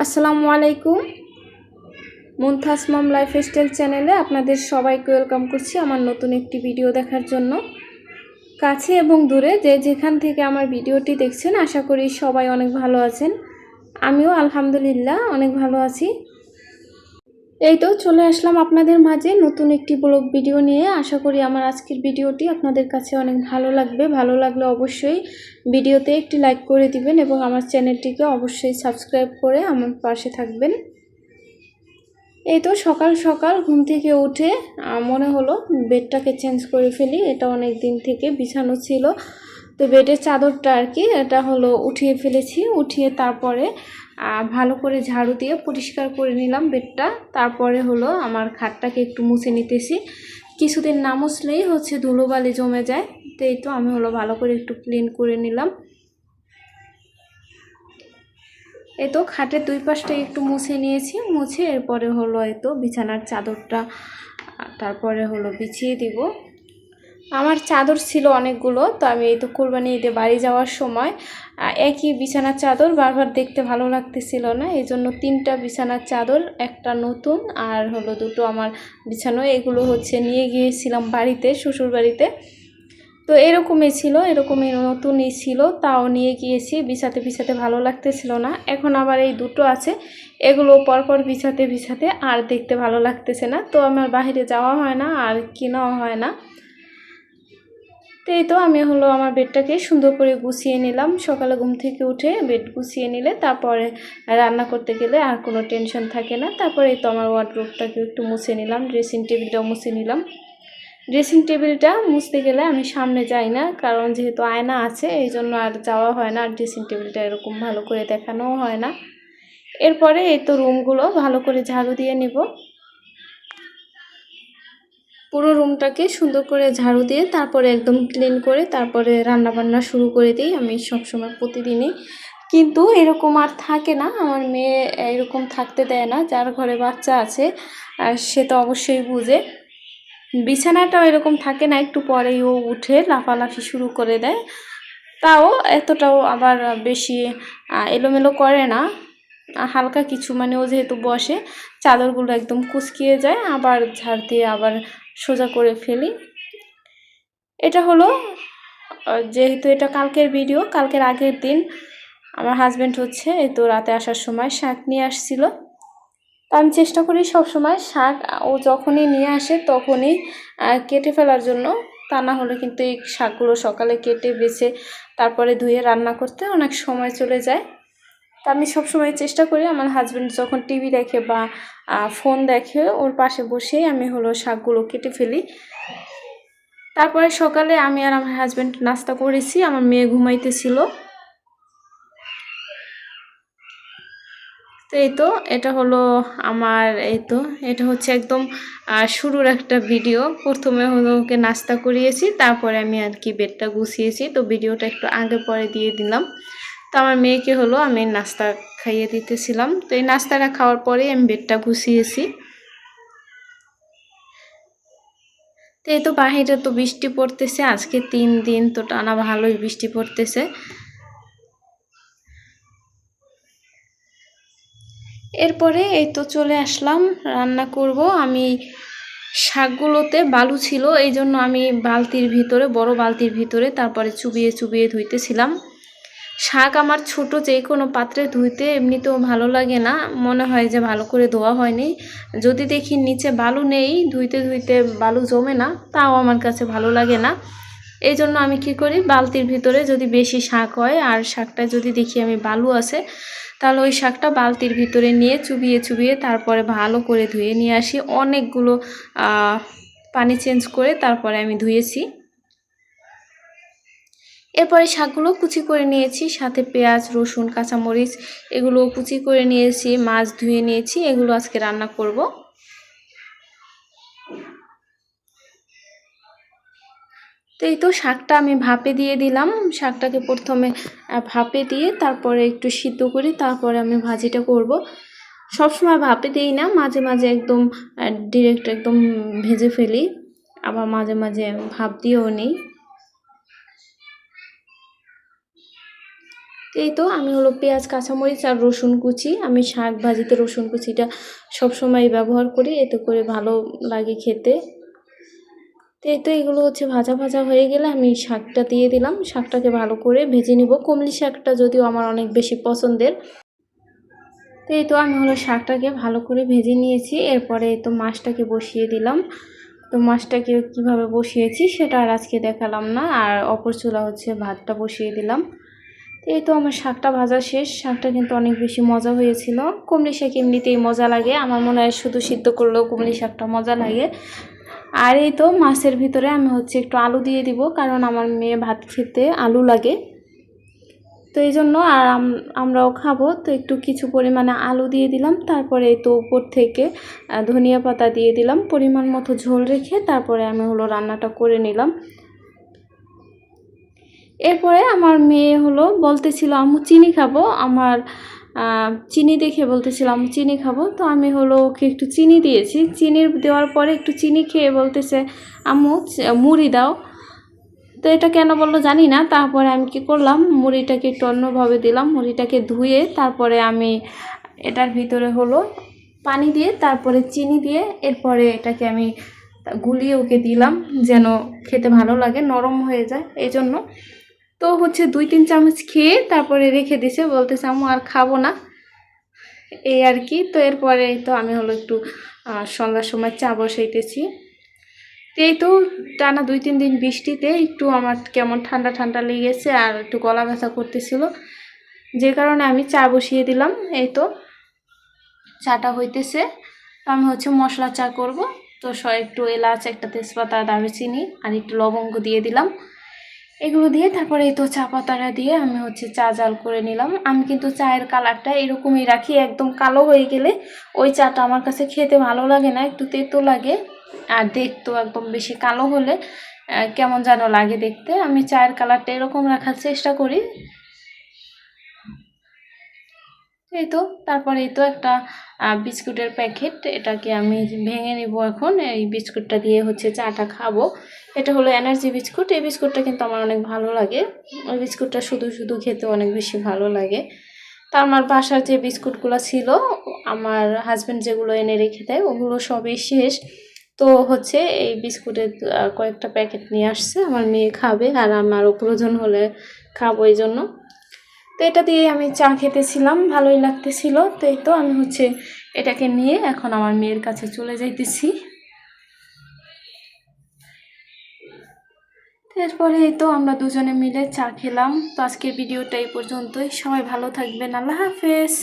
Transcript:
আসসালামু আলাইকুম। মুনতাজ মম লাইফস্টাইল চ্যানেলে আপনাদের সবাইকে ওয়েলকাম করছি আমার নতুন একটি ভিডিও দেখার জন্য। কাছে এবং দূরে যে যেখান থেকে আমার ভিডিওটি দেখছেন আশা করি সবাই অনেক ভালো আছেন। আমিও আলহামদুলিল্লাহ অনেক ভালো আছি। এই তো চলে আসলাম আপনাদের মাঝে নতুন একটি ব্লগ ভিডিও নিয়ে। আশা করি আমার আজকের ভিডিওটি আপনাদের কাছে অনেক ভালো লাগবে। ভালো লাগলে অবশ্যই ভিডিওতে একটি লাইক করে দিবেন এবং আমার চ্যানেলটিকে অবশ্যই সাবস্ক্রাইব করে আমার পাশে থাকবেন। এই তো সকাল সকাল ঘুম থেকে উঠে মনে হলো বেডটাকে চেঞ্জ করে ফেলি। এটা অনেক দিন থেকে বিছানো ছিল, তো বেডের চাদরটা আর কি এটা হলো উঠিয়ে ফেলেছি। উঠিয়ে তারপরে ভালো করে ঝাড়ু দিয়ে পরিষ্কার করে নিলাম বেডটা। তারপরে হলো আমার খাটটাকে একটু মুছে নিতেছি। কিছুদিন না মুছলেই হচ্ছে ধুলোবালি জমে যায়, তো এই তো আমি হলো ভালো করে একটু ক্লিন করে নিলাম। এই তো খাটের দুই পাশটা একটু মুছে নিয়েছি। মুছে এরপরে হলো এই তো বিছানার চাদরটা তারপরে হলো বিছিয়ে দিব। আমার চাদর ছিল অনেকগুলো, তো আমি এই তো কোরবানি ঈদে বাড়ি যাওয়ার সময় একই বিছানার চাদর বারবার দেখতে ভালো লাগতেছিল না, এই জন্য 3টা বিছানার চাদর, একটা নতুন আর হলো 2টো আমার বিছানো, এগুলো হচ্ছে নিয়ে গিয়েছিলাম বাড়িতে, শ্বশুর বাড়িতে। তো এরকমই ছিল, এরকমই নতুনই ছিল, তাও নিয়ে গিয়েছি। বিছাতে বিছাতে ভালো লাগতেছিল না। এখন আবার এই 2টো আছে, এগুলো পরপর বিছাতে বিছাতে আর দেখতে ভালো লাগতেছে না, তো আমার বাইরে যাওয়া হয় না আর কেনাও হয় না। তো এই তো আমি হলো আমার বেডটাকে সুন্দর করে গুছিয়ে নিলাম। সকালে ঘুম থেকে উঠে বেড গুছিয়ে নিলে তারপরে রান্না করতে গেলে আর কোনো টেনশন থাকে না। তারপরে এই তো আমার ওয়ার্ডরোবটাকে একটু মুছে নিলাম, ড্রেসিং টেবিলটাও মুছে নিলাম। ড্রেসিং টেবিলটা মুছতে গেলে আমি সামনে যাই না, কারণ যেহেতু আয়না আছে এই জন্য আর যাওয়া হয় না, আর ড্রেসিং টেবিলটা এরকম ভালো করে দেখানোও হয় না। এরপরে এই তো রুমগুলো ভালো করে ঝাড়ু দিয়ে নিব। পুরো রুমটাকে সুন্দর করে ঝাড়ু দিয়ে তারপরে একদম ক্লিন করে তারপরে রান্নাবান্না শুরু করে দিই আমি সবসময় প্রতিদিনই। কিন্তু এরকম আর থাকে না, আমার মেয়ে এরকম থাকতে দেয় না। যার ঘরে বাচ্চা আছে সে তো অবশ্যই বুঝে। বিছানাটাও এরকম থাকে না, একটু পরেই ও উঠে লাফালাফি শুরু করে দেয়। তাও এতটাও আবার বেশি এলোমেলো করে না, হালকা কিছু, মানে ও যেহেতু বসে চাদরগুলো একদম কুঁচকিয়ে যায়, আবার ঝাড় দিয়ে আবার সোজা করে ফেলি। এটা হলো যেহেতু এটা কালকের ভিডিও, কালকের আগের দিন আমার হাজব্যান্ড হচ্ছে এই তো রাতে আসার সময় শাক নিয়ে আসছিল। তো আমি চেষ্টা করি সবসময় শাক ও যখনই নিয়ে আসে তখনই কেটে ফেলার জন্য, তা না হলে কিন্তু এই শাকগুলো সকালে কেটে বেছে তারপরে ধুয়ে রান্না করতে অনেক সময় চলে যায়। তো আমি সবসময় চেষ্টা করি আমার হাজব্যান্ড যখন টিভি দেখে বা ফোন দেখে ওর পাশে বসেই আমি হলো শাকগুলো কেটে ফেলি। তারপরে সকালে আমি আর আমার হাজব্যান্ড নাস্তা করেছি, আমার মেয়ে ঘুমাইতেছিল। তো এই তো এটা হলো আমার, এই তো এটা হচ্ছে একদম শুরুর একটা ভিডিও। প্রথমে হলো ওকে নাস্তা করিয়েছি, তারপরে আমি আর কি বেডটা গুছিয়েছি। তো ভিডিওটা একটু আগে পরে দিয়ে দিলাম। তো আমার মেয়েকে হলো আমি নাস্তা খাইয়ে দিতেছিলাম। তো এই নাস্তাটা খাওয়ার পরেই আমি বেডটা গুছিয়েছি। তো এই তো বাহিরে তো বৃষ্টি পড়তেছে, আজকে 3 দিন তো টানা ভালোই বৃষ্টি পড়তেছে। এরপরে এই তো চলে আসলাম রান্না করব। আমি শাকগুলোতে বালু ছিল, এই জন্য আমি বালতির ভিতরে, বড় বালতির ভিতরে তারপরে চুবিয়ে চুবিয়ে ধুইতেছিলাম। শাক আমার ছোট যে কোনো পাত্রে ধুইতে এমনিতেও ভালো লাগে না, মনে হয় যে ভালো করে ধোয়া হয়নি। যদি দেখি নিচে বালু নেই, ধুইতে ধুইতে বালু জমে না, তাও আমার কাছে ভালো লাগে না। এই জন্য আমি কি করি, বালতির ভিতরে যদি বেশি শাক হয় আর শাকটা যদি দেখি আমি বালু আছে, তাহলে ওই শাকটা বালতির ভিতরে নিয়ে চুবিয়ে চুবিয়ে তারপরে ভালো করে ধুয়ে নিয়ে আসি। অনেকগুলো পানি চেঞ্জ করে তারপরে আমি ধুয়েছি। এরপরে শাকগুলো কুচি করে নিয়েছি, সাথে পেঁয়াজ রসুন কাঁচামরিচ এগুলো কুচি করে নিয়েছি, মাছ ধুয়ে নিয়েছি, এগুলো আজকে রান্না করব। তো এই তো শাকটা আমি ভাপে দিয়ে দিলাম। শাকটাকে প্রথমে ভাপে দিয়ে তারপরে একটু সিদ্ধ করি, তারপরে আমি ভাজিটা করব। সবসময় ভাপে দিই না, মাঝে মাঝে একদম ডিরেক্ট একদম ভেজে ফেলি, আবার মাঝে মাঝে ভাপ দিয়েও নিই। এই তো আমি হলো পেঁয়াজ কাঁচামরিচ আর রসুন কুচি, আমি শাক ভাজিতে রসুন কুচিটা সবসময় ব্যবহার করি, এতে করে ভালো লাগে খেতে। তো এই তো এগুলো হচ্ছে ভাজা ভাজা হয়ে গেলে আমি শাকটা দিয়ে দিলাম, শাকটাকে ভালো করে ভেজে নিব। কমলি শাকটা যদিও আমার অনেক বেশি পছন্দের। তো এই তো আমি হলো শাকটাকে ভালো করে ভেজে নিয়েছি, এরপরে তো মাছটাকে বসিয়ে দিলাম। তো মাছটাকে কিভাবে বসিয়েছি সেটা আর আজকে দেখালাম না, আর অপর চুলা হচ্ছে ভাতটা বসিয়ে দিলাম। তো এই তো আমার শাকটা ভাজা শেষ। শাকটা কিন্তু অনেক বেশি মজা হয়েছিল। কমলি শাক এমনিতেই মজা লাগে, আমার মনে হয় শুধু সিদ্ধ করলেও কমলি শাকটা মজা লাগে। আর এই তো মাছের ভিতরে আমি হচ্ছে একটু আলু দিয়ে দিব, কারণ আমার মেয়ে ভাত খেতে আলু লাগে, তো এই জন্য আর আমরাও খাবো, তো একটু কিছু পরিমাণে আলু দিয়ে দিলাম। তারপরে এই তো উপর থেকে ধনিয়া পাতা দিয়ে দিলাম, পরিমাণ মতো ঝোল রেখে তারপরে আমি হলো রান্নাটা করে নিলাম। এরপরে আমার মেয়ে হলো বলতেছিল আম্মু চিনি খাবো, আমার চিনি দেখে বলতেছিল আম্মু চিনি খাবো। তো আমি হলো ওকে একটু চিনি দিয়েছি, চিনি দেওয়ার পরে একটু চিনি খেয়ে বলতেছে আম্মু মুড়ি দাও। তো এটা কেন বললো জানি না। তারপরে আমি কি করলাম, মুড়িটাকে একটু অন্যভাবে দিলাম, মুড়িটাকে ধুয়ে তারপরে আমি এটার ভিতরে হলো পানি দিয়ে তারপরে চিনি দিয়ে এরপরে এটাকে আমি গুলিয়ে ওকে দিলাম, যেন খেতে ভালো লাগে, নরম হয়ে যায় এই জন্য। তো হচ্ছে 2-3 চামচ খেয়ে তারপরে রেখে দিছে, বলতেছে আম্মু আর খাবো না, এই আর কি। তো এরপরে তো আমি হলো একটু সন্ধ্যার সময় চা বসাইতেছি। এই তো টানা 2-3 দিন বৃষ্টিতে একটু আমার কেমন ঠান্ডা ঠান্ডা লেগেছে আর একটু গলা ব্যথা করতেছিল, যে কারণে আমি চা বসিয়ে দিলাম। এই তো চাটা হইতেছে, তো আমি হচ্ছে মশলা চা করব। তো একটু এলাচ, একটা তেজপাতা, দারুচিনি আর একটু লবঙ্গ দিয়ে দিলাম। এগুলো দিয়ে তারপরে এই তো চা পাতাটা দিয়ে আমি হচ্ছে চা জাল করে নিলাম। আমি কিন্তু চায়ের কালারটা এরকমই রাখি, একদম কালো হয়ে গেলে ওই চাটা আমার কাছে খেতে ভালো লাগে না, একটু তেতো লাগে। আর দেখতেও একদম বেশি কালো হলে কেমন যেন লাগে দেখতে। আমি চায়ের কালারটা এরকম রাখার চেষ্টা করি। এই তো তারপরে এই তো একটা বিস্কুটের প্যাকেট, এটাকে আমি ভেঙে নিব এখন। এই বিস্কুটটা দিয়ে হচ্ছে চাটা খাবো। এটা হলো এনার্জি বিস্কুট, এই বিস্কুটটা কিন্তু আমার অনেক ভালো লাগে। ওই বিস্কুটটা শুধু শুধু খেতে অনেক বেশি ভালো লাগে। তা আমার বাসার যে বিস্কুটগুলো ছিল, আমার হাজব্যান্ড যেগুলো এনে রেখে দেয় ওগুলো সবই শেষ। তো হচ্ছে এই বিস্কুটের কয়েকটা প্যাকেট নিয়ে আসছে, আমার মেয়ে খাবে আর আমারও প্রয়োজন হলে খাবো এই জন্য। তো এটা দিয়ে আমি চা খেতেছিলাম, ভালোই লাগতেছিল। তো এই তো আমি হচ্ছে এটাকে নিয়ে এখন আমার মেয়ের কাছে চলে যাইতেছি। এরপরে এই তো আমরা দুজনে মিলে চা খেলাম। তো আজকের ভিডিওটা এই পর্যন্তই, সবাই ভালো থাকবেন, আল্লাহ হাফেজ।